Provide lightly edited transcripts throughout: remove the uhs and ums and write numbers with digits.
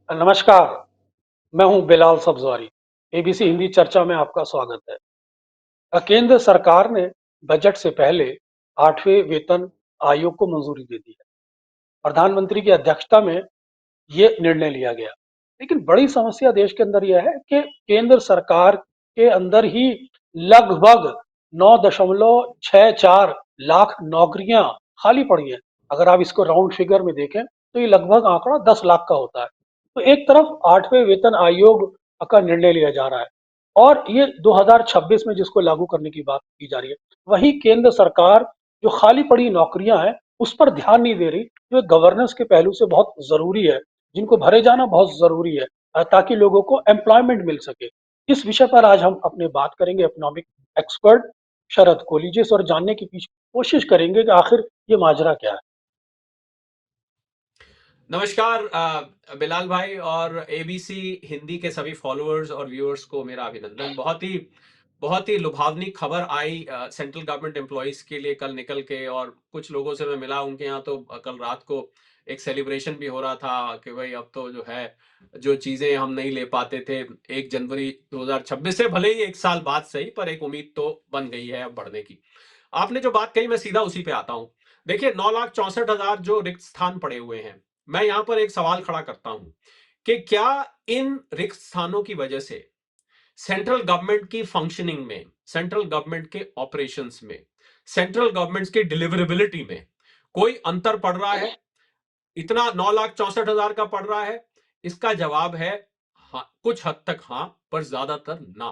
नमस्कार, मैं हूं बिलाल सब्जवारी। एबीसी हिंदी चर्चा में आपका स्वागत है। केंद्र सरकार ने बजट से पहले 8वें वेतन आयोग को मंजूरी दे दी है। प्रधानमंत्री की अध्यक्षता में ये निर्णय लिया गया। लेकिन बड़ी समस्या देश के अंदर यह है कि केंद्र सरकार के अंदर ही लगभग 9.64 लाख नौकरियां खाली पड़ी हैं। अगर आप इसको राउंड फिगर में देखें तो ये लगभग आंकड़ा 10 लाख का होता है। तो एक तरफ 8वें वेतन आयोग का निर्णय लिया जा रहा है और ये 2026 में जिसको लागू करने की बात की जा रही है, वहीं केंद्र सरकार जो खाली पड़ी नौकरियां हैं उस पर ध्यान नहीं दे रही, जो गवर्नेंस के पहलू से बहुत जरूरी है, जिनको भरे जाना बहुत जरूरी है, ताकि लोगों को एम्प्लॉयमेंट मिल सके। इस विषय पर आज हम अपने बात करेंगे इकोनॉमिक एक्सपर्ट शरद कोलिजे से और जानने की कोशिश करेंगे कि आखिर ये माजरा क्या है। नमस्कार बिलाल भाई और एबीसी हिंदी के सभी फॉलोअर्स और व्यूअर्स को मेरा अभिनंदन। बहुत ही लुभावनी खबर आई सेंट्रल गवर्नमेंट एम्प्लॉइज के लिए कल निकल के, और कुछ लोगों से मैं मिला उनके यहाँ तो कल रात को एक सेलिब्रेशन भी हो रहा था कि भाई अब तो जो है जो चीजें हम नहीं ले पाते थे 1 जनवरी 2026 से, भले ही एक साल बाद सही, पर एक उम्मीद तो बन गई है अब बढ़ने की। आपने जो बात कही मैं सीधा उसी पे आता हूं। देखिए 9,64,000 जो रिक्त स्थान पड़े हुए हैं, मैं यहां पर एक सवाल खड़ा करता हूं कि क्या इन रिक्त स्थानों की वजह से सेंट्रल गवर्नमेंट की फंक्शनिंग में, सेंट्रल गवर्नमेंट के ऑपरेशंस में, सेंट्रल गवर्नमेंट की डिलीवरेबिलिटी में कोई अंतर पड़ रहा है? इतना 9,64,000 का पड़ रहा है? इसका जवाब है हाँ, कुछ हद तक हाँ, पर ज्यादातर ना।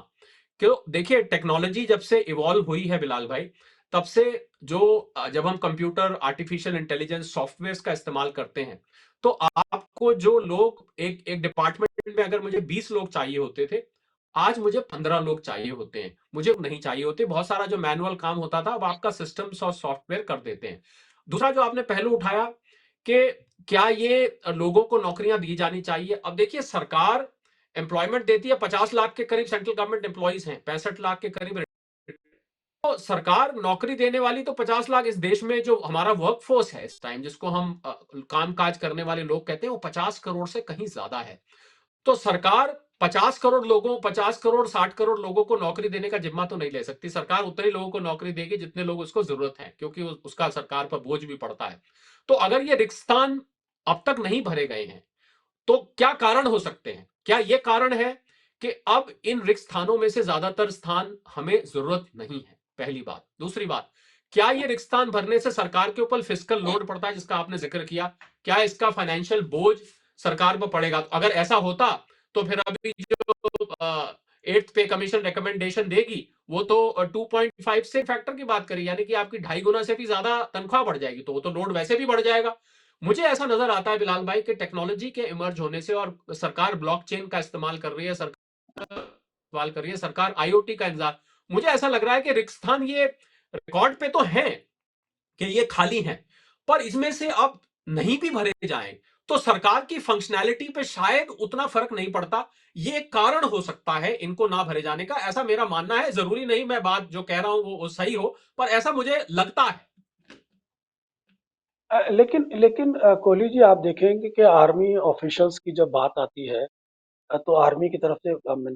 क्यों? देखिए टेक्नोलॉजी जब से इवॉल्व हुई है बिलाल भाई, तब से जो जब हम कंप्यूटर, आर्टिफिशियल इंटेलिजेंस, सॉफ्टवेयर का इस्तेमाल करते हैं, तो आपको जो लोग एक एक डिपार्टमेंट में अगर मुझे 20 लोग चाहिए होते थे, आज मुझे 15 लोग चाहिए होते हैं। मुझे नहीं चाहिए होते, बहुत सारा जो मैनुअल काम होता था अब आपका सिस्टम्स और सॉफ्टवेयर कर देते हैं। दूसरा जो आपने पहलू उठाया कि क्या ये लोगों को नौकरियां दी जानी चाहिए, अब देखिए सरकार एम्प्लॉयमेंट देती है, 50 लाख के करीब सेंट्रल गवर्नमेंट एम्प्लॉइज हैं, 65 लाख के करीब। तो सरकार नौकरी देने वाली तो 50 लाख, इस देश में जो हमारा वर्क फोर्स है इस टाइम, जिसको हम काम काज करने वाले लोग कहते हैं, वो 50 करोड़ से कहीं ज्यादा है। तो सरकार 50 करोड़ लोगों, 50 करोड़ 60 करोड़ लोगों को नौकरी देने का जिम्मा तो नहीं ले सकती। सरकार उतने ही लोगों को नौकरी देगी जितने लोग उसको जरूरत है, क्योंकि उसका सरकार पर बोझ भी पड़ता है। तो अगर ये रिक्त स्थान अब तक नहीं भरे गए हैं, तो क्या कारण हो सकते हैं? क्या यह कारण है कि अब इन रिक्त स्थानों में से ज्यादातर स्थान हमें जरूरत नहीं है? पहली बात। दूसरी बात, क्या ये रिक्त स्थान भरने से सरकार के ऊपर फिस्कल लोड पड़ता है जिसका आपने जिक्र किया? क्या इसका फाइनेंशियल बोझ सरकार पर पड़ेगा? तो अगर ऐसा होता तो फिर अभी जो एट्थ पे कमीशन रिकमेंडेशन देगी वो तो 2.5 से फैक्टर की बात करी, यानी कि आपकी 2.5 गुना से भी ज्यादा तनख्वाह बढ़ जाएगी, तो वो तो लोड वैसे भी बढ़ जाएगा। मुझे ऐसा नजर आता है बिलाल भाई कि टेक्नोलॉजी के इमर्ज होने से, और सरकार ब्लॉकचेन का इस्तेमाल कर रही है, सरकार आईओटी का इंतजार, मुझे ऐसा लग रहा है कि रिक्त स्थान ये रिकॉर्ड पे तो हैं कि ये खाली हैं, पर इसमें से अब नहीं भी भरे जाएं तो सरकार की फंक्शनैलिटी पे शायद उतना फर्क नहीं पड़ता। ये एक कारण हो सकता है इनको ना भरे जाने का, ऐसा मेरा मानना है। जरूरी नहीं मैं बात जो कह रहा हूं वो सही हो, पर ऐसा मुझे लगता है। लेकिन लेकिन कोहली जी, आप देखेंगे कि आर्मी ऑफिशियल्स की जब बात आती है, तो आर्मी की तरफ से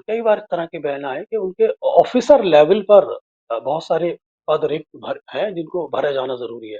कई बार इस तरह के बयान आए कि उनके ऑफिसर लेवल पर बहुत सारे पद रिक्त हैं जिनको भरा जाना जरूरी है।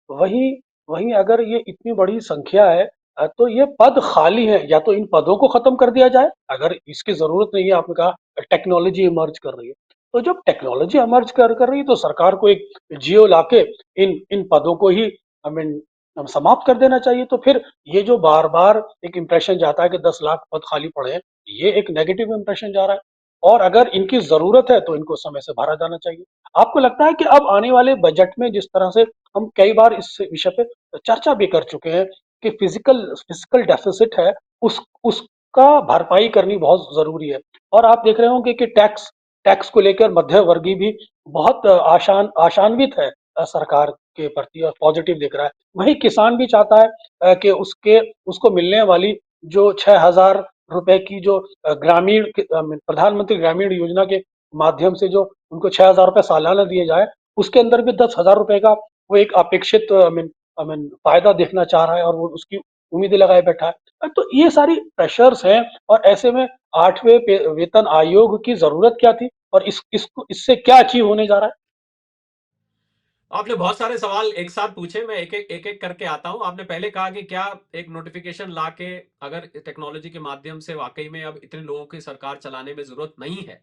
वहीं वहीं अगर ये इतनी बड़ी संख्या है, तो ये पद खाली हैं, या तो इन पदों को खत्म कर दिया जाए अगर इसकी जरूरत नहीं है। आपने कहा टेक्नोलॉजी इमर्ज कर रही है, तो जब टेक्नोलॉजी इमर्ज कर रही है तो सरकार को एक जियो लाके इन इन पदों को ही आई मीन समाप्त कर देना चाहिए। तो फिर ये जो बार बार एक इंप्रेशन जाता है कि 10 लाख पद खाली पड़े हैं, ये एक नेगेटिव इंप्रेशन जा रहा है। और अगर इनकी जरूरत है तो इनको समय से भरा जाना चाहिए। आपको लगता है कि अब आने वाले बजट में, जिस तरह से हम कई बार इस विषय पे चर्चा भी कर चुके हैं कि फिजिकल फिजिकल डेफिसिट है, उसका भरपाई करनी बहुत जरूरी है। और आप देख रहे होंगे कि टैक्स टैक्स को लेकर मध्य वर्गीय भी बहुत आशान्वित है सरकार के प्रति, और पॉजिटिव दिख रहा है। वहीं किसान भी चाहता है कि उसको मिलने वाली जो 6,000 रुपए की जो प्रधानमंत्री ग्रामीण योजना के माध्यम से जो उनको 6,000 रुपए सालाना दिए जाए, उसके अंदर भी 10,000 रुपए का वो एक अपेक्षित आई मीन फायदा देखना चाह रहा है, और वो उसकी उम्मीदें लगाए बैठा है। तो ये सारी प्रेशर्स हैं और ऐसे में 8वें वेतन आयोग की ज़रूरत क्या थी और इसको इससे क्या अचीव होने जा रहा है? आपने बहुत सारे सवाल एक साथ पूछे, मैं एक-एक करके आता हूँ। आपने पहले कहा कि क्या एक नोटिफ़िकेशन लाके अगर टेक्नोलॉजी के माध्यम से वाक़ई में अब इतने लोगों की सरकार चलाने में ज़रूरत नहीं है,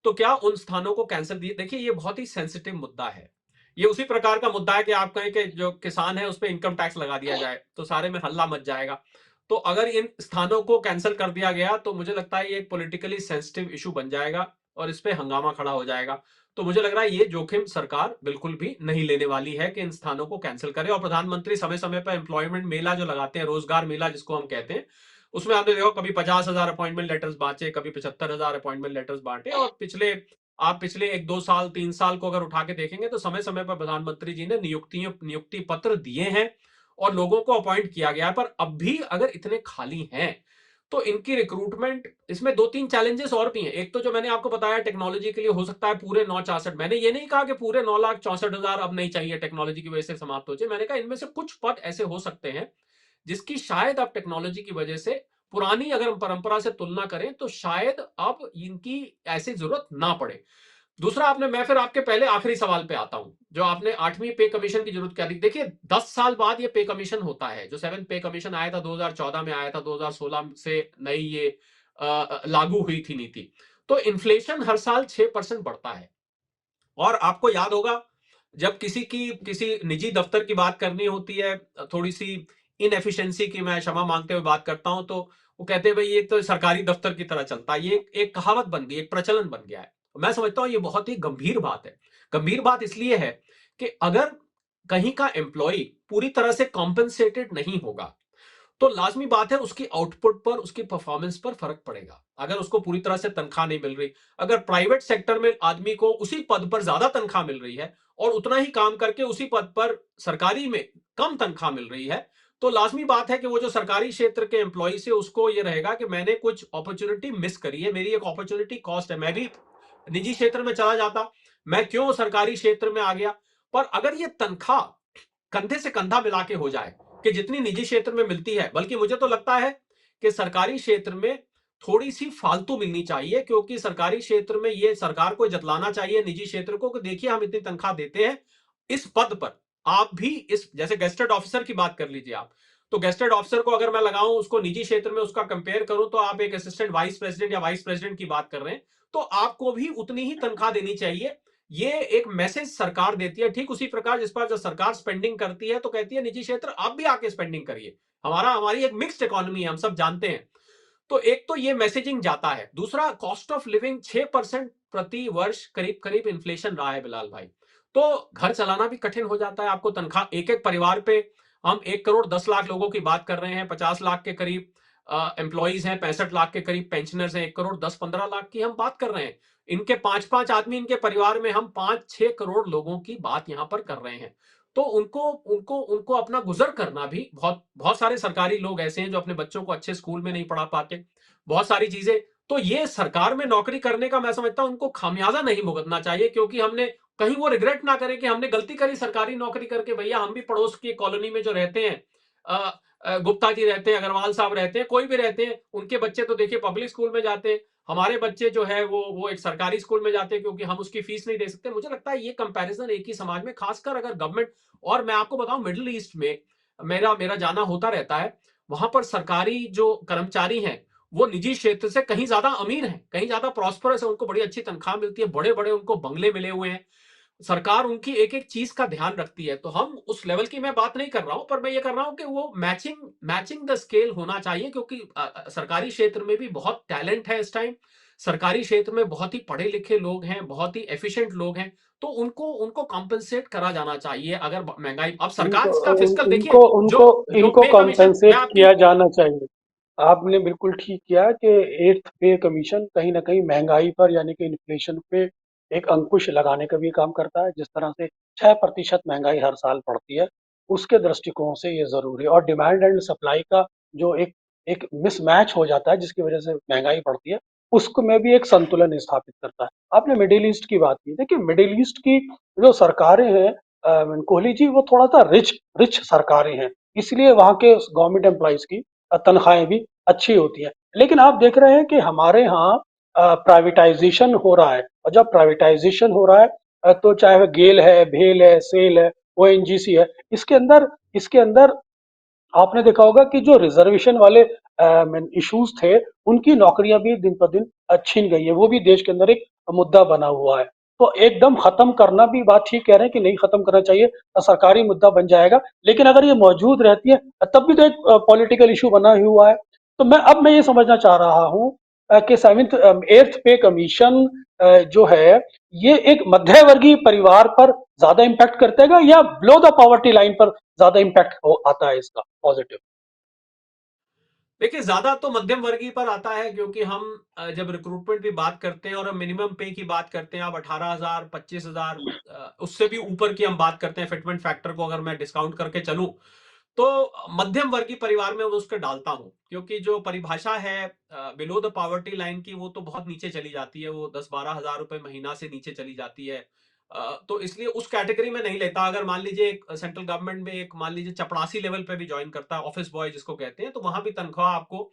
तो क्या उन स्थानों को कैंसल दिए देखिए ये बहुत ही सेंसिटिव मुद्दा है। ये उसी प्रकार का मुद्दा है कि आप कहें कि जो किसान है उस पे इनकम टैक्स लगा दिया जाए, तो सारे में हल्ला मच जाएगा। तो अगर इन स्थानों को कैंसल कर दिया गया तो मुझे लगता है ये एक पॉलिटिकली सेंसिटिव इश्यू बन जाएगा और इस पे हंगामा खड़ा हो जाएगा। तो मुझे लग रहा है ये जोखिम सरकार बिल्कुल भी नहीं लेने वाली है कि इन स्थानों को कैंसल करे और प्रधानमंत्री समय-समय पर एम्प्लॉयमेंट मेला जो लगाते हैं, रोजगार मेला जिसको हम कहते हैं, उसमें आपने देखा कभी 50,000 अपॉइंटमेंट लेटर्स बाँटे, कभी 75,000 अपॉइंटमेंट लेटर्स बाँटे और पिछले 1-2 साल, 3 साल को अगर उठा के देखेंगे तो समय-समय पर प्रधानमंत्री जी ने नियुक्ति पत्र दिए हैं और लोगों को अपॉइंट किया गया है। पर अब भी अगर इतने खाली हैं, तो इनकी रिक्रूटमेंट इसमें 2-3 चैलेंजेस और भी हैं। एक तो जो मैंने आपको बताया टेक्नोलॉजी के लिए हो सकता है पूरे 964 मैंने ये नहीं कहा कि पूरे 9,64,000 अब नहीं चाहिए टेक्नोलॉजी की वजह से समाप्त हो जाए। मैंने कहा इनमें से कुछ पद ऐसे हो सकते हैं जिसकी शायद अब टेक्नोलॉजी की वजह से पुरानी अगर हम परंपरा से तुलना करें तो शायद अब इनकी ऐसी जरूरत ना पड़े। दूसरा आपने मैं फिर आपके पहले आखिरी सवाल पे आता हूं जो आपने 8वीं पे कमीशन की जरूरत क्या दी देखिए 10 साल बाद ये पे कमीशन होता है जो 7th पे कमीशन आया था 2014 में आया था 2016 से नई ये लागू हुई थी नीति। तो इन्फ्लेशन हर साल 6% बढ़ता है और आपको याद होगा जब किसी निजी दफ्तर की बात करनी होती है थोड़ी सी इनएफिशिएंसी की मैं क्षमा मांगते हुए बात करता हूं तो वो कहते हैं भाई ये तो सरकारी दफ्तर की तरह चलता है ये एक कहावत बन गई एक प्रचलन बन गया है। मैं समझता हूं ये बहुत ही गंभीर बात है। गंभीर बात इसलिए है कि अगर कहीं का एम्प्लॉय पूरी तरह से कॉम्पेंसेटेड नहीं होगा तो लाजमी बात है उसकी आउटपुट पर उसकी परफॉर्मेंस पर फर्क पड़ेगा। अगर उसको पूरी तरह से तनख्वाह नहीं मिल रही, अगर प्राइवेट सेक्टर में आदमी को उसी पद पर ज्यादा तनख्वाह मिल रही है और उतना ही काम करके उसी पद पर सरकारी में कम तनख्वाह मिल रही है, तो लाजमी बात है कि वो जो सरकारी क्षेत्र के एम्प्लॉय से उसको ये रहेगा कि मैंने कुछ अपॉर्चुनिटी मिस करी है, मेरी एक अपॉर्चुनिटी कॉस्ट है। मैं भी निजी क्षेत्र में चला जाता, मैं क्यों सरकारी क्षेत्र में आ गया। पर अगर ये तनख्वाह कंधे से कंधा मिला के हो जाए कि जितनी निजी क्षेत्र में मिलती है, बल्कि मुझे तो लगता है कि सरकारी क्षेत्र में थोड़ी सी फालतू मिलनी चाहिए क्योंकि सरकारी क्षेत्र में ये सरकार को जतलाना चाहिए निजी क्षेत्र को कि देखिए हम इतनी तनख्वाह देते हैं इस पद पर। आप भी इस जैसे गेस्टेड ऑफिसर की बात कर लीजिए आप, तो गेस्टेड ऑफिसर को अगर मैं लगाऊं उसको निजी क्षेत्र में उसका कंपेयर करूं तो आप एक असिस्टेंट वाइस प्रेसिडेंट या वाइस प्रेसिडेंट की बात कर रहे हैं, तो आपको भी उतनी ही तनख्वाह देनी चाहिए। ये एक मैसेज सरकार देती है। ठीक उसी प्रकार जिस पर जब सरकार स्पेंडिंग करती है तो कहती है निजी क्षेत्र आप भी आके स्पेंडिंग करिए। हमारी एक मिक्स्ड इकोनॉमी है, हम सब जानते हैं। तो एक तो ये मैसेजिंग जाता है, दूसरा कॉस्ट ऑफ लिविंग 6% प्रति वर्ष करीब करीब इन्फ्लेशन रहा है बिलाल भाई। तो घर चलाना भी कठिन हो जाता है। आपको तनख्वाह एक एक परिवार पे हम 1 करोड़ 10 लाख लोगों की बात कर रहे हैं, 50 लाख के करीब एम्प्लॉइज हैं, 65 लाख के करीब पेंशनर्स हैं, 1 करोड़ 10-15 लाख की हम बात कर रहे हैं। इनके 5-5 आदमी इनके परिवार में हम 5-6 करोड़ लोगों की बात यहां पर कर रहे हैं। तो उनको उनको उनको अपना गुजर करना भी बहुत बहुत सारे सरकारी लोग ऐसे हैं जो अपने बच्चों को अच्छे स्कूल में नहीं पढ़ा पाते, बहुत सारी चीजें। तो ये सरकार में नौकरी करने का मैं समझता हूं उनको खामियाजा नहीं भुगतना चाहिए क्योंकि हमने कहीं वो रिग्रेट ना करें कि हमने गलती करी सरकारी नौकरी करके। भैया हम भी पड़ोस की कॉलोनी में जो रहते हैं, गुप्ता जी रहते हैं, अग्रवाल साहब रहते हैं, कोई भी रहते हैं, उनके बच्चे तो देखिए पब्लिक स्कूल में जाते हैं, हमारे बच्चे जो है वो एक सरकारी स्कूल में जाते हैं क्योंकि हम उसकी फीस नहीं दे सकते। मुझे लगता है ये कंपैरिजन एक ही समाज में, खासकर अगर गवर्नमेंट, और मैं आपको बताऊं मिडिल ईस्ट में मेरा मेरा जाना होता रहता है, वहां पर सरकारी जो कर्मचारी हैं वो निजी क्षेत्र से कहीं ज्यादा अमीर हैं, कहीं ज्यादा प्रॉस्परस है, उनको बड़ी अच्छी तनख्वाह मिलती है, बड़े बड़े उनको बंगले मिले हुए हैं, सरकार उनकी एक एक चीज का ध्यान रखती है। तो हम उस लेवल की मैं बात नहीं कर रहा हूं, पर मैं ये कर रहा हूं कि वो मैचिंग मैचिंग द स्केल होना चाहिए क्योंकि सरकारी क्षेत्र में भी बहुत टैलेंट है इस टाइम, सरकारी क्षेत्र में बहुत ही पढ़े लिखे लोग हैं, बहुत ही एफिशिएंट लोग हैं। तो उनको उनको कॉम्पेंसेट करा जाना चाहिए। अगर महंगाई अब सरकार इनको इसका फिजिकल इनको देखिए, जो उनको जो इनको पे कमीशन मैं कॉम्पेंसेट आपकी किया जाना चाहिए। आपने बिल्कुल ठीक किया कि 8th पे कमीशन कहीं न कहीं महँगाई पर यानी कि इन्फ्लेशन पे एक अंकुश लगाने का भी काम करता है। जिस तरह से 6% महँगाई हर साल बढ़ती है, उसके दृष्टिकोण से ये ज़रूरी है और डिमांड एंड सप्लाई का जो एक एक मिसमैच हो जाता है जिसकी वज़ह से महँगाई बढ़ती है, उसको में भी एक संतुलन स्थापित करता है। आपने मिडल ईस्ट की बात की, देखिए मिडल ईस्ट की जो सरकारें हैं कोहली जी वो थोड़ा-सा रिच रिच सरकारें हैं। इसलिए वहाँ के गवर्नमेंट एम्प्लॉइज की तनख्वाहें भी अच्छी होती हैं। लेकिन आप देख रहे हैं कि हमारे यहाँ प्राइवेटाइजेशन हो रहा है, और जब प्राइवेटाइजेशन हो रहा है तो चाहे वह गेल है, भेल है, सेल है, ओएनजीसी है, इसके अंदर आपने देखा होगा कि जो रिजर्वेशन वाले इश्यूज थे, उनकी नौकरियां भी दिन पर दिन छीन गई है। वो भी देश के अंदर एक मुद्दा बना हुआ है। तो एकदम खत्म करना भी बात ठीक कह रहे हैं कि नहीं खत्म करना चाहिए, सरकारी मुद्दा बन जाएगा। लेकिन अगर ये मौजूद रहती है तब भी तो एक पॉलिटिकल इशू बना ही हुआ है। तो मैं ये समझना चाह रहा हूँ कि सेवेंथ एर्थ पे कमीशन जो है, ये एक मध्य वर्गीय परिवार पर ज्यादा इम्पैक्ट करतेगा या बिलो द पॉवर्टी लाइन पर ज्यादा इम्पैक्ट आता है इसका पॉजिटिव? देखिए, ज़्यादा तो मध्यम वर्गीय पर आता है, क्योंकि हम जब रिक्रूटमेंट की बात करते हैं और हम मिनिमम पे की बात करते हैं, आप 18,000, 25,000, उससे भी ऊपर की हम बात करते हैं, फिटमेंट फैक्टर को अगर मैं डिस्काउंट करके चलूँ, तो मध्यम वर्गीय परिवार में मैं उसको डालता हूँ। क्योंकि जो परिभाषा है बिलो द पॉवर्टी लाइन की, वो तो बहुत नीचे चली जाती है, वो 10-12 हज़ार रुपए महीना से नीचे चली जाती है। तो इसलिए उस कैटेगरी में नहीं लेता। अगर मान लीजिए एक सेंट्रल गवर्नमेंट में एक मान लीजिए चपरासी लेवल पे भी ज्वाइन करता है, ऑफिस बॉय जिसको कहते हैं, तो वहां भी तनख्वाह आपको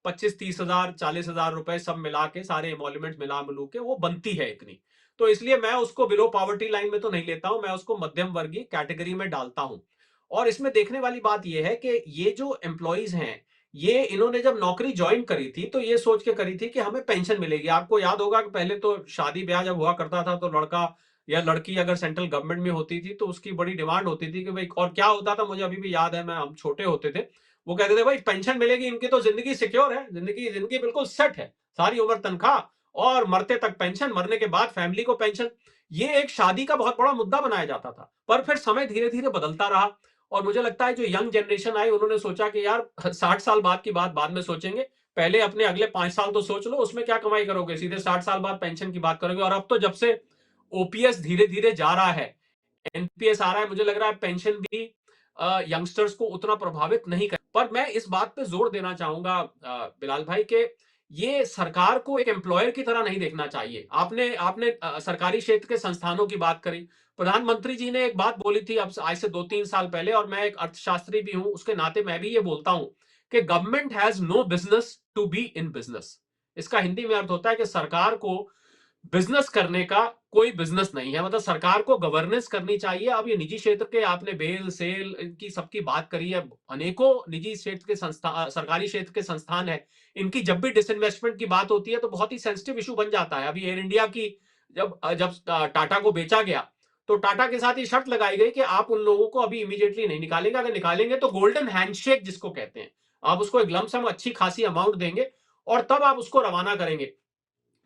25-30 हज़ार, 40,000 रुपए सब मिला के, सारे एमोल्यूमेंट मिला मिलू के वो बनती है इतनी। तो इसलिए मैं उसको बिलो पॉवर्टी लाइन में तो नहीं लेता हूं, मैं उसको मध्यम वर्गीय कैटेगरी में डालता हूं। और इसमें देखने वाली बात यह है कि ये जो एम्प्लॉइज हैं, ये इन्होंने जब नौकरी ज्वाइन करी थी तो ये सोच के करी थी कि हमें पेंशन मिलेगी। आपको याद होगा कि पहले तो शादी ब्याह जब हुआ करता था तो लड़का या लड़की अगर सेंट्रल गवर्नमेंट में होती थी तो उसकी बड़ी डिमांड होती थी कि भाई, और क्या होता था मुझे अभी भी याद है, मैं हम छोटे होते थे, वो कहते थे भाई पेंशन मिलेगी, इनकी तो जिंदगी सिक्योर है, जिंदगी जिंदगी बिल्कुल सेट है, सारी उम्र तनख्वाह और मरते तक पेंशन, मरने के बाद फैमिली को पेंशन। ये एक शादी का बहुत बड़ा मुद्दा बनाया जाता था। पर फिर समय धीरे धीरे बदलता रहा, और मुझे लगता है जो यंग जनरेशन आई, उन्होंने सोचा कि यार 60 साल बाद की बात बाद में सोचेंगे, पहले अपने अगले 5 साल तो सोच लो, उसमें क्या कमाई करोगे, सीधे 60 साल बाद पेंशन की बात करोगे। और अब तो जब से ओपीएस धीरे धीरे जा रहा है, एनपीएस आ रहा है, मुझे लग रहा है पेंशन भी यंगस्टर्स को उतना प्रभावित नहीं कर। पर मैं इस बात पे जोर देना चाहूंगा बिलाल भाई के, ये सरकार को एक एम्प्लॉयर की तरह नहीं देखना चाहिए। आपने आपने सरकारी क्षेत्र के संस्थानों की बात करी। प्रधानमंत्री जी ने एक बात बोली थी अब आज से 2-3 साल पहले, और मैं एक अर्थशास्त्री भी हूं, उसके नाते मैं भी ये बोलता हूं कि government has no business to be in business. इसका हिंदी में अर्थ होता है कि सरकार को बिजनेस करने का कोई बिजनेस नहीं है, मतलब सरकार को गवर्नेंस करनी चाहिए। अब ये निजी क्षेत्र के, आपने बेल सेल इनकी सबकी बात करी है, अनेकों निजी क्षेत्र के संस्थान, सरकारी क्षेत्र के संस्थान है, इनकी जब भी डिसइन्वेस्टमेंट की बात होती है तो बहुत ही सेंसिटिव इशू बन जाता है। अभी एयर इंडिया की जब जब टाटा को बेचा गया, तो टाटा के साथ ये शर्त लगाई गई कि आप उन लोगों को अभी इमीडिएटली नहीं निकालेंगे, अगर निकालेंगे तो गोल्डन हैंडशेक जिसको कहते हैं, आप उसको एक लमसम अच्छी खासी अमाउंट देंगे और तब आप उसको रवाना करेंगे।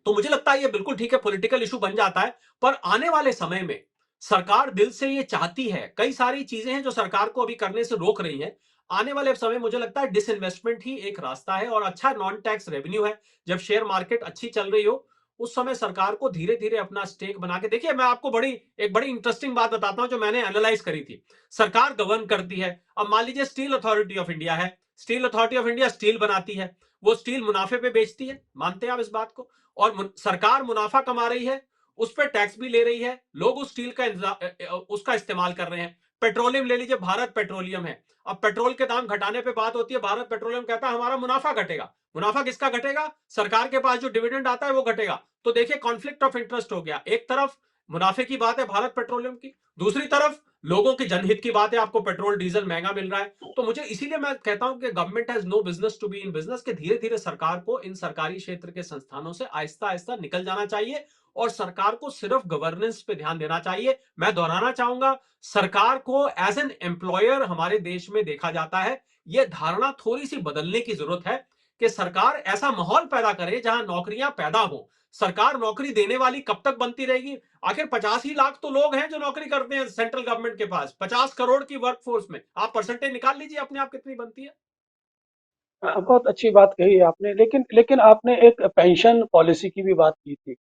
तो मुझे लगता है ये बिल्कुल ठीक है, पॉलिटिकल इशू बन जाता है। पर आने वाले समय में सरकार दिल से ये चाहती है, कई सारी चीजें हैं जो सरकार को अभी करने से रोक रही हैं। आने वाले समय मुझे लगता है डिसइन्वेस्टमेंट ही एक रास्ता है, और अच्छा नॉन टैक्स रेवेन्यू है। जब शेयर मार्केट अच्छी चल रही हो, उस समय सरकार को धीरे धीरे अपना स्टेक बना के, देखिए मैं आपको एक बड़ी इंटरेस्टिंग बात बताता हूं जो मैंने एनालाइज करी थी। सरकार गवर्न करती है। अब मान लीजिए स्टील अथॉरिटी ऑफ इंडिया है, steel authority of India steel बनाती है, वो स्टील मुनाफे पे बेचती है, मानते हैं आप इस बात को? और सरकार मुनाफा कमा रही है, उस पर टैक्स भी ले रही है, लोग उस स्टील का उसका इस्तेमाल कर रहे हैं। पेट्रोलियम ले लीजिए, भारत पेट्रोलियम है, अब पेट्रोल के दाम घटाने पे बात होती है, भारत पेट्रोलियम कहता है हमारा मुनाफा घटेगा। मुनाफा किसका घटेगा? सरकार के पास जो डिविडेंड आता है वो घटेगा। तो देखिए कॉन्फ्लिक्ट ऑफ इंटरेस्ट हो गया, एक तरफ मुनाफे की बात है भारत पेट्रोलियम की, दूसरी तरफ लोगों के जनहित की बात है, आपको पेट्रोल डीजल महंगा मिल रहा है। तो मुझे इसीलिए मैं कहता हूं कि government has no business to be in business, के धीरे धीरे सरकार को इन सरकारी क्षेत्र के संस्थानों से आहिस्ता आहिस्ता निकल जाना चाहिए, और सरकार को सिर्फ गवर्नेंस पे ध्यान देना चाहिए। मैं दोहराना चाहूंगा, सरकार को एज एन एम्प्लॉयर हमारे देश में देखा जाता है। यह धारणा थोड़ी सी बदलने की जरूरत है कि सरकार ऐसा माहौल पैदा करे जहां नौकरियां पैदा हो। सरकार नौकरी देने वाली कब तक बनती रहेगी? आखिर 85 लाख तो लोग हैं जो नौकरी करते हैं सेंट्रल गवर्नमेंट के पास, 50 करोड़ की वर्कफोर्स में, आप परसेंटेज निकाल लीजिए अपने आप कितनी बनती है। बहुत अच्छी बात कही है आपने, लेकिन लेकिन आपने एक पेंशन पॉलिसी की भी बात की थी।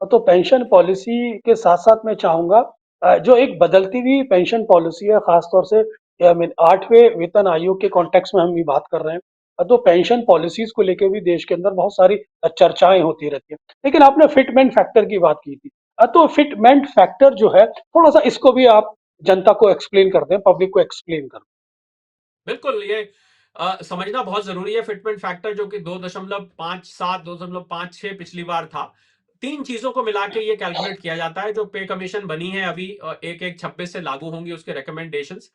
तो पेंशन पॉलिसी के साथ-साथ मैं चाहूँगा जो एक बदलती हुई पेंशन पॉलिसी है, ख़ास तौर से आई मीन 8वें वेतन आयोग के कॉन्टेक्स्ट में हम ये बात कर रहे हैं। तो पेंशन पॉलिसीज़ को लेके भी देश के अंदर बहुत सारी चर्चाएँ होती रहती हैं। लेकिन आपने फिटमेंट फैक्टर की बात की थी। तो फिटमेंट फैक्टर जो है, थोड़ा-सा इसको भी आप जनता को एक्सप्लेन कर दें, पब्लिक को एक्सप्लेन कर दें। बिल्कुल, ये समझना बहुत ज़रूरी है फिटमेंट फैक्टर जो कि 2.57, 2.56 पिछली बार था। 3 चीज़ों को मिला के ये कैलकुलेट किया जाता है, जो पे कमीशन बनी है अभी 1/1/26 से लागू होंगी उसके रिकमेंडेशंस।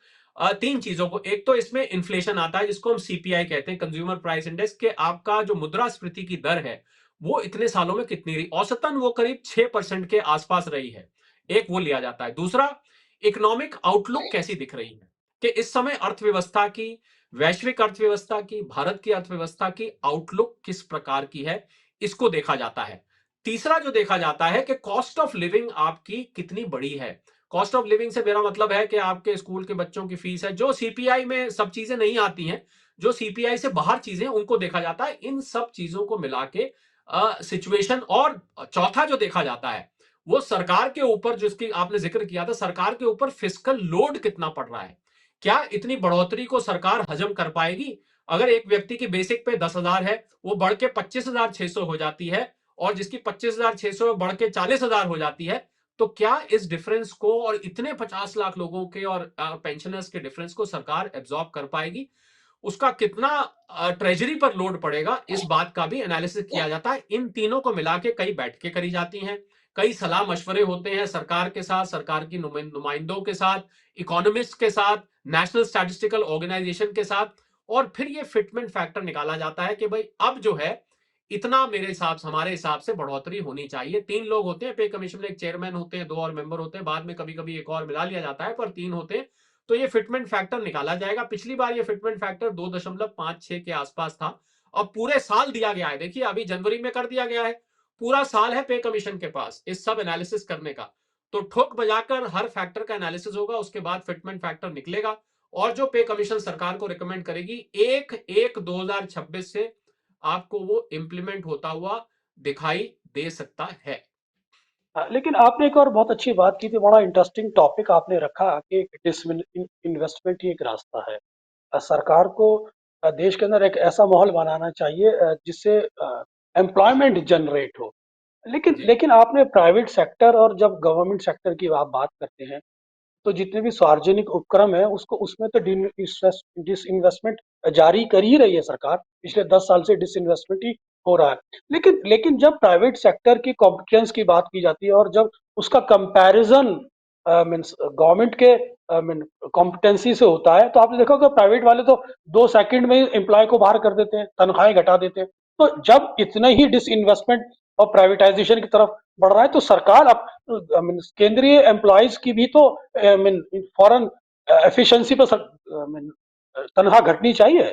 3 चीज़ों को, एक तो इसमें इन्फ्लेशन आता है जिसको हम सीपीआई कहते हैं, कंज्यूमर प्राइस इंडेक्स, के आपका जो मुद्रास्फीति की दर है, वो इतने सालों में कितनी रही? औसतन वो करीब 6% के आसपास रही है। एक वो लिया जाता है। दूसरा, इकोनॉमिक आउटलुक कैसी दिख रही है? कि इस समय अर्थव्यवस्था की, वैश्विक अर्थव्यवस्था की, भारत की अर्थव्यवस्था की आउटलुक किस प्रकार की है, इसको देखा जाता है। तीसरा जो देखा जाता है कि कॉस्ट ऑफ लिविंग आपकी कितनी बड़ी है। कॉस्ट ऑफ लिविंग से मेरा मतलब है कि आपके स्कूल के बच्चों की फीस है, जो सीपीआई में सब चीजें नहीं आती हैं, जो सीपीआई से बाहर चीजें, उनको देखा जाता है। इन सब चीजों को मिला के सिचुएशन, और चौथा जो देखा जाता है, वो सरकार के ऊपर, जिसकी आपने जिक्र किया था, सरकार के ऊपर फिस्कल लोड कितना पड़ रहा है। क्या इतनी बढ़ोतरी को सरकार हजम कर पाएगी? अगर एक व्यक्ति की बेसिक पे 10,000 है, वो बढ़ के 25,600 हो जाती है, और जिसकी 25,600 बढ़ के 40,000 हो जाती है, तो क्या इस डिफरेंस को, और इतने 50 लाख लोगों के और पेंशनर्स के डिफरेंस को सरकार एब्जॉर्ब कर पाएगी? उसका कितना ट्रेजरी पर लोड पड़ेगा, इस बात का भी एनालिसिस किया जाता है। इन तीनों को मिला के कई बैठकें करी जाती हैं, कई सलाह मशवरे होते हैं सरकार के साथ, सरकार की नुमाइंदों के साथ, इकोनॉमिस्ट के साथ, नेशनल स्टैटिस्टिकल ऑर्गेनाइजेशन के साथ, और फिर ये फिटमेंट फैक्टर निकाला जाता है कि भाई अब जो है, इतना मेरे हिसाब से, हमारे हिसाब से बढ़ोतरी होनी चाहिए। 3 लोग होते हैं पे कमीशन में, एक चेयरमैन होते हैं, 2 और मेंबर होते हैं, बाद में कभी कभी एक और मिला लिया जाता है, पर 3 होते हैं। तो ये फिटमेंट फैक्टर निकाला जाएगा। पिछली बार ये फिटमेंट फैक्टर 2.56 के आसपास था, और पूरे साल दिया गया है। देखिए, अभी जनवरी में कर दिया गया है, पूरा साल है पे कमीशन के पास इस सब एनालिसिस करने का। तो ठोक बजाकर हर फैक्टर का एनालिसिस होगा, उसके बाद फिटमेंट फैक्टर निकलेगा, और जो पे कमीशन सरकार को रिकमेंड करेगी, 1/1/2026 से आपको वो इंप्लीमेंट होता हुआ दिखाई दे सकता है। लेकिन आपने एक और बहुत अच्छी बात की थी, बड़ा इंटरेस्टिंग टॉपिक आपने रखा कि इन्वेस्टमेंट ही एक रास्ता है। सरकार को देश के अंदर एक ऐसा माहौल बनाना चाहिए जिससे एम्प्लॉयमेंट जनरेट हो। लेकिन जी। लेकिन आपने प्राइवेट सेक्टर और जब गवर्नमेंट सेक्टर की आप बात करते हैं, तो जितने भी सार्वजनिक उपक्रम है उसको उसमें तो डिसइन्वेस्टमेंट जारी कर ही रही है सरकार। पिछले 10 साल से डिसइन्वेस्टमेंट ही हो रहा है। लेकिन लेकिन जब प्राइवेट सेक्टर की कॉम्पिटियंस की बात की जाती है और जब उसका कंपैरिजन मीन्स गवर्नमेंट के मीन कॉम्पिटेंसी से होता है, तो आपने देखा होगा प्राइवेट वाले तो 2 सेकंड में ही एम्प्लॉय को बाहर कर देते हैं, तनख्वाहें घटा देते हैं। तो जब इतने ही डिसइन्वेस्टमेंट और प्राइवेटाइजेशन की तरफ बढ़ रहा है, तो सरकार मीन केंद्रीय एम्प्लॉयज की भी तो मीन फॉरेन एफिशिएंसी पर मीन तनख्वाह घटनी चाहिए।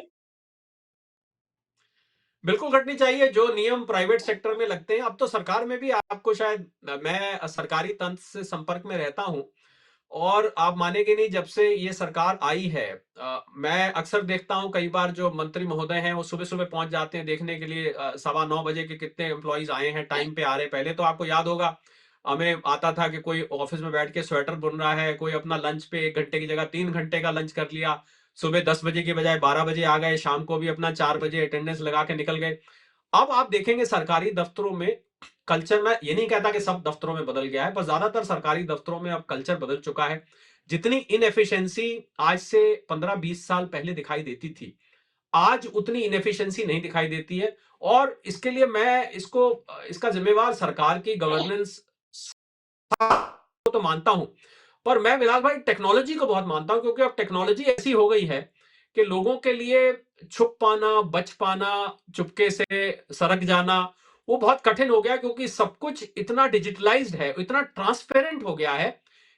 बिल्कुल घटनी चाहिए, जो नियम प्राइवेट सेक्टर में लगते हैं। अब तो सरकार में भी आपको शायद, मैं सरकारी तंत्र से संपर्क में रहता हूं, और आप मानेंगे नहीं, जब से ये सरकार आई है, मैं अक्सर देखता हूं, कई बार जो मंत्री महोदय हैं वो सुबह सुबह पहुंच जाते हैं देखने के लिए, 9:15 बजे के कितने एम्प्लॉइज आए हैं, टाइम पे आ रहे हैं। पहले तो आपको याद होगा, हमें आता था कि कोई ऑफिस में बैठ के स्वेटर बुन रहा है, कोई अपना लंच पे 1 घंटे की जगह 3 घंटे का लंच कर लिया, सुबह 10 बजे की बजाय 12 बजे आ गए, शाम को भी अपना 4 बजे अटेंडेंस लगा के निकल गए। अब आप देखेंगे सरकारी दफ्तरों में कल्चर, मैं ये नहीं कहता कि सब दफ्तरों में बदल गया है, पर ज्यादातर सरकारी दफ्तरों में अब कल्चर बदल चुका है। जितनी इनएफिशिएंसी आज से 15-20 साल पहले दिखाई देती थी, आज उतनी इनएफिशिएंसी नहीं दिखाई देती है। और इसके लिए मैं इसको, इसका जिम्मेवार सरकार की गवर्नेंस को तो मानता हूं, पर मैं विलास भाई टेक्नोलॉजी को बहुत मानता हूं, क्योंकि अब टेक्नोलॉजी ऐसी हो गई है कि लोगों के लिए छुप पाना, बच पाना, चुपके से सरक जाना, वो बहुत कठिन हो गया, क्योंकि सब कुछ इतना डिजिटलाइज्ड है, इतना ट्रांसपेरेंट हो गया है,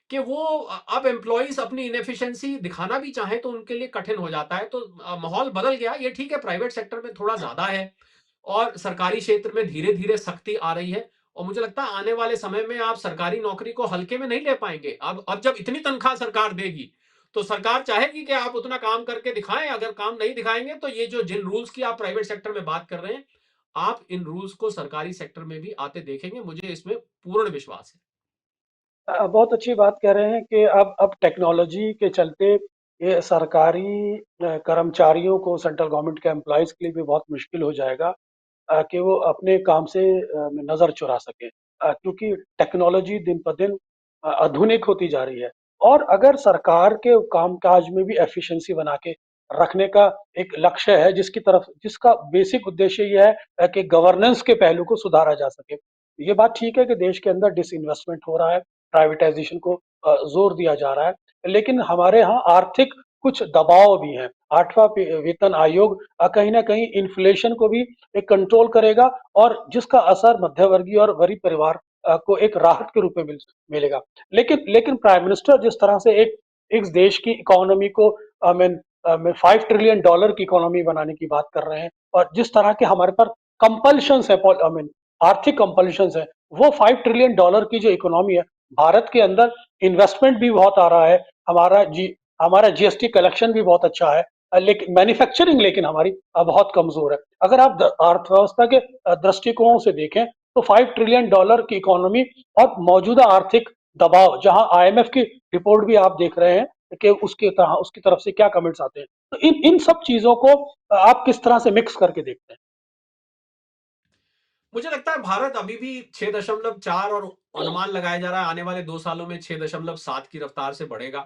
कि वो अब एम्प्लॉइज अपनी इनएफिशिएंसी दिखाना भी चाहे तो उनके लिए कठिन हो जाता है। तो माहौल बदल गया, ये ठीक है, प्राइवेट सेक्टर में थोड़ा ज्यादा है, और सरकारी क्षेत्र में धीरे धीरे सख्ती आ रही है। और मुझे लगता है आने वाले समय में आप सरकारी नौकरी को हल्के में नहीं ले पाएंगे। अब जब इतनी तनख्वाह सरकार देगी, तो सरकार चाहेगी कि आप उतना काम करके दिखाएं। अगर काम नहीं दिखाएंगे, तो ये जो जिन रूल्स की आप प्राइवेट सेक्टर में बात कर रहे हैं, आप इन रूल्स को सरकारी सेक्टर में भी आते देखेंगे, मुझे इसमें पूर्ण विश्वास है। बहुत अच्छी बात कह रहे हैं कि अब टेक्नोलॉजी के चलते ये सरकारी कर्मचारियों को, सेंट्रल गवर्नमेंट के एम्प्लॉयज के लिए भी बहुत मुश्किल हो जाएगा कि वो अपने काम से नजर चुरा सकें, क्योंकि टेक्नोलॉजी दिन पर दिन आधुनिक होती जा रही है। और अगर सरकार के कामकाज में भी एफिशिएंसी बना के रखने का एक लक्ष्य है, जिसका बेसिक उद्देश्य ये है कि गवर्नेंस के पहलू को सुधारा जा सके। ये बात ठीक है कि देश के अंदर डिसइन्वेस्टमेंट हो रहा है, प्राइवेटाइजेशन को जोर दिया जा रहा है, लेकिन हमारे यहाँ आर्थिक कुछ दबाव भी हैं। आठवां वेतन आयोग कहीं ना कहीं इन्फ्लेशन को भी एक कंट्रोल करेगा, और जिसका असर मध्यवर्गीय और गरीब परिवार को एक राहत के रूप में मिलेगा। लेकिन लेकिन प्राइम मिनिस्टर जिस तरह से एक देश की इकोनॉमी को आई मीन $5 ट्रिलियन की इकोनॉमी बनाने की बात कर रहे हैं, और जिस तरह के हमारे पर कंपल्शंस है, आई मीन आर्थिक कंपल्शंस है, वो $5 ट्रिलियन की जो इकोनॉमी है, भारत के अंदर इन्वेस्टमेंट भी बहुत आ रहा है, हमारा जीएसटी कलेक्शन भी बहुत अच्छा है, लेकिन मैन्युफैक्चरिंग लेकिन हमारी बहुत कमजोर है। अगर आप अर्थव्यवस्था के दृष्टिकोण से देखें, तो $5 ट्रिलियन की इकोनॉमी और मौजूदा आर्थिक दबाव, जहां आईएमएफ की रिपोर्ट भी आप देख रहे हैं कि उसकी तरफ से क्या कमेंट्स आते हैं, तो इन इन सब चीजों को आप किस तरह से मिक्स करके देखते हैं? मुझे लगता है भारत अभी भी 6.4 और अनुमान लगाया जा रहा है आने वाले 2 सालों में 6.7 की रफ्तार से बढ़ेगा।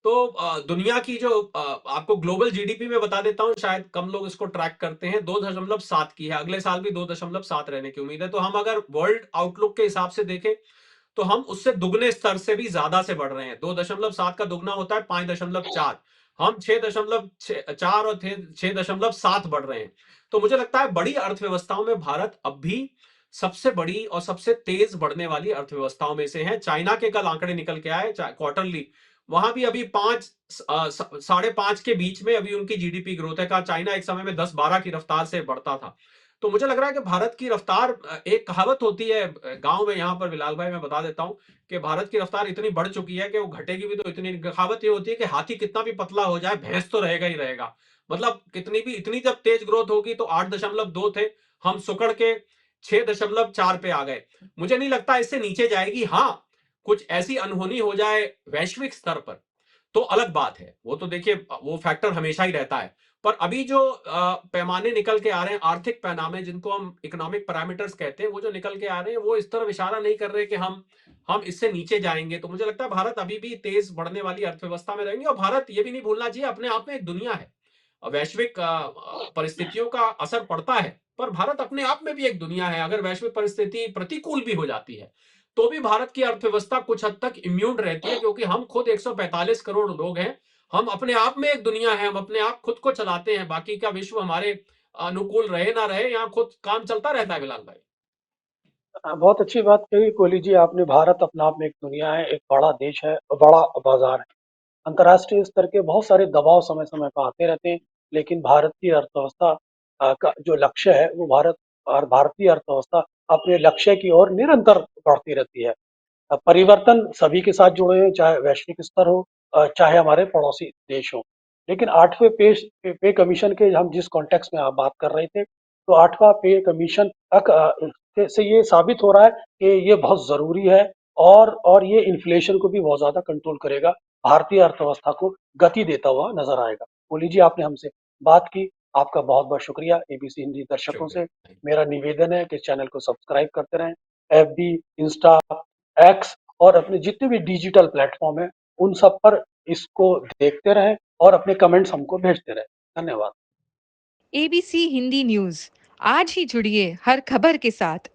तो दुनिया की जो आपको ग्लोबल जीडीपी में बता देता हूँ, शायद कम लोग इसको ट्रैक करते हैं, 2.7 की है। अगले साल भी 2.7 रहने की उम्मीद है। तो हम अगर वर्ल्ड आउटलुक के हिसाब से देखें, तो हम उससे दुगने स्तर से भी ज्यादा से बढ़ रहे हैं। 2.7 का दुगना होता है 5.4। हम 6.4 और 6.7 बढ़ रहे हैं। तो मुझे लगता है बड़ी अर्थव्यवस्थाओं में भारत अब भी सबसे बड़ी और सबसे तेज बढ़ने वाली अर्थव्यवस्थाओं में से है। चाइना के कल आंकड़े निकल के आए क्वार्टरली, वहां भी अभी 5 5.5 के बीच में अभी उनकी जीडीपी ग्रोथ है। कहा चाइना एक समय में 10-12 की रफ्तार से बढ़ता था। तो मुझे लग रहा है कि भारत की रफ्तार, एक कहावत होती है गांव में, यहां पर बिलाल भाई मैं बता देता हूं कि भारत की रफ्तार इतनी बढ़ चुकी है कि वो घटेगी भी तो इतनी। कहावत ये होती है कि हाथी कितना भी पतला हो जाए, भैंस तो रहेगा ही रहेगा। मतलब कितनी भी, इतनी जब तेज ग्रोथ होगी, तो 8.2 थे, हम सुकड़ के 6.4 पे आ गए। मुझे नहीं लगता इससे नीचे जाएगी। हाँ, कुछ ऐसी अनहोनी हो जाए वैश्विक स्तर पर तो अलग बात है। वो तो देखिए, वो फैक्टर हमेशा ही रहता है। पर अभी जो पैमाने निकल के आ रहे हैं, आर्थिक पैमाने जिनको हम इकोनॉमिक पैरामीटर्स कहते हैं, वो जो निकल के आ रहे हैं, वो इस तरफ इशारा नहीं कर रहे कि हम इससे नीचे जाएंगे। तो मुझे लगता है भारत अभी भी तेज बढ़ने वाली अर्थव्यवस्था में रहेंगे। और भारत, ये भी नहीं भूलना चाहिए, अपने आप में एक दुनिया है। वैश्विक परिस्थितियों का असर पड़ता है, पर भारत अपने आप में भी एक दुनिया है। अगर वैश्विक परिस्थिति प्रतिकूल भी हो जाती है, तो भी भारत की अर्थव्यवस्था कुछ हद तक इम्यून रहती है, क्योंकि हम खुद 145 करोड़ लोग हैं। हम अपने आप में एक दुनिया है, हम अपने आप खुद को चलाते हैं। बाकी का विश्व हमारे अनुकूल रहे ना रहे, यहाँ खुद काम चलता रहता है बिलाल भाई। बहुत अच्छी बात कही कोहली जी आपने। भारत अपने आप में एक दुनिया है, एक बड़ा देश है, बड़ा बाजार है। अंतर्राष्ट्रीय स्तर के बहुत सारे दबाव समय समय पर आते रहते हैं, लेकिन भारत की अर्थव्यवस्था का जो लक्ष्य है, वो भारतीय अर्थव्यवस्था अपने लक्ष्य की ओर निरंतर बढ़ती रहती है। परिवर्तन सभी के साथ जुड़े हैं, चाहे वैश्विक स्तर हो, चाहे हमारे पड़ोसी देश हो। लेकिन आठवें पे कमीशन के हम जिस कॉन्टेक्स्ट में आप बात कर रहे थे, तो आठवां पे कमीशन से ये साबित हो रहा है कि ये बहुत जरूरी है, और ये इन्फ्लेशन को भी बहुत ज्यादा कंट्रोल करेगा, भारतीय अर्थव्यवस्था को गति देता हुआ नजर आएगा। कोहली जी आपने हमसे बात की, आपका बहुत बहुत शुक्रिया। एबीसी हिंदी दर्शकों शुक्रिया। से मेरा निवेदन है कि चैनल को सब्सक्राइब करते रहें। एफबी, इंस्टा, एक्स और अपने जितने भी डिजिटल प्लेटफॉर्म है, उन सब पर इसको देखते रहें और अपने कमेंट्स हमको भेजते रहें। धन्यवाद। एबीसी हिंदी न्यूज, आज ही जुड़िए हर खबर के साथ।